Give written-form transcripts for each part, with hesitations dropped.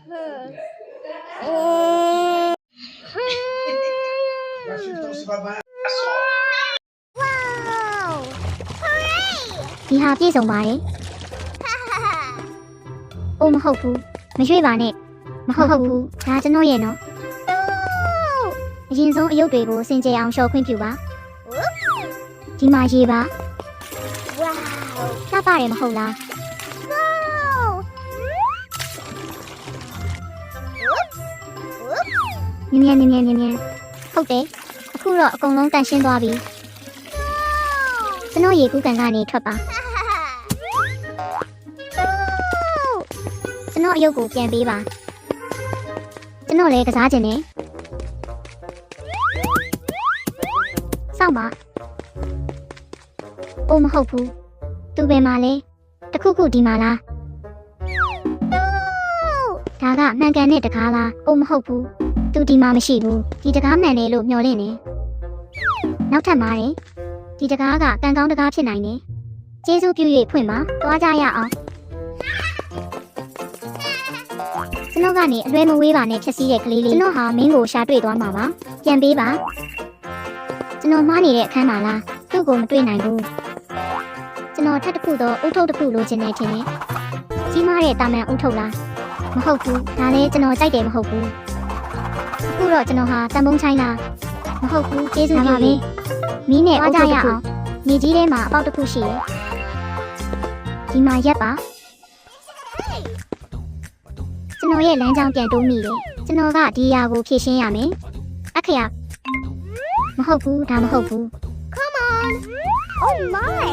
ဒီဟာပြည့်စုံပါတယ်အိုးမဟုတ်ဘူးမရွေ့ပါနဲ့မဟုတ်ဘူးဒါကျွန်တော်ရဲ့နော်အရင်ဆုံးအယုတ်တွေကိုစင်ကြယ်အောင်လျှော်ခွင့်ပြုပါဒီမှာရေးပါလှပတယ်မဟုတ်လားမြင်ဟုတ်တယ်အခုတော့အကုန်လုံးတန်ရှင်းသွားပြီကျွန်တော်ရေကူးကန်ကနေထွက်ပါကျွန်တော်အယုတ်ကိုပြန်ပေးပါကျွန်တော်လည်းကစားခြင်းနဲ့စောင့်ပါအိုးမဟုတ်ဘူးသူပဲမှာလဲတခုခုဒီမှာလားဒါကမှန်ကန်တဲ့တကားလားအိုးမဟုတ်ဘူးသူဒီမှာမရှိဘူးဒီတကားမှန်တယ်လို့မျှော်လင့်နေနောက်ထပ်မှာတယ်ဒီတကားကကံကောင်းတကားဖြစ်နိုင်တယ်ကျေးဇူးပြု၍ဖွင့်ပါသွားကြရအောင်ကျွန်တော်ကနေအလွဲမဝေးပါနဲ့ဖြည့်ဆည်းတဲ့ကလေးလေးကျွန်တော်ဟာမင်းကိုရှာတွေ့သွားမှာပါပြန်ပေးပါကျွန်တော်မှားနေတဲ့အခန်းမှာလားသူ့ကိုမတွေ့နိုင်ဘူးကျွန်တော်ထပ်တစ်ခုတော့အုတ်ထုတ်တစ်ခုလိုချင်နေတယ်ကြီးမားတဲ့တာမန်အုတ်ထုတ်လားမဟုတ်ဘူးဒါလည်းကျွန်တော်ကြိုက်တယ်မဟုတ်ဘူးအခုတော့ကျွန်တော်ဟာတန်ပုံးချိုင်းလားမဟုတ်ဘူးကျေးဇူးပြုပြီမီးနဲ့အုတ်ထုတ်တစ်ခုမြေကြီးထဲမှာအပေါက်တစ်ခုရှိတယ်ဒီမှာရက်ပါကျွန်တော်ရဲ့လမ်းကြောင်းပြန်တိုးမိတယ်ကျွန်တော်ကဒီအရာကိုဖြည့်ရှင်းရမယ်အခရာမဟုတ်ဘူးဒါမဟုတ်ဘူး Come on Oh my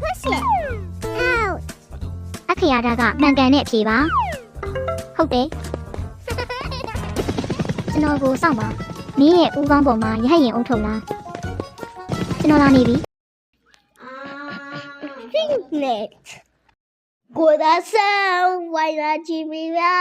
Push it out အခရာဒါကမှန်ကန်တဲ့အဖြေပါဟုတ်တယ်ကျွန်တော်ကိုစောင့်ပါမင်းရဲ့ဦးခေါင်းပေါ်မှာရဟရင်အုပ်ထုတ်လားကျွန်တော်လာနေပြီ Picnic ကိုသားဆောင်ဝိုင်းလာကြည့်မိပါ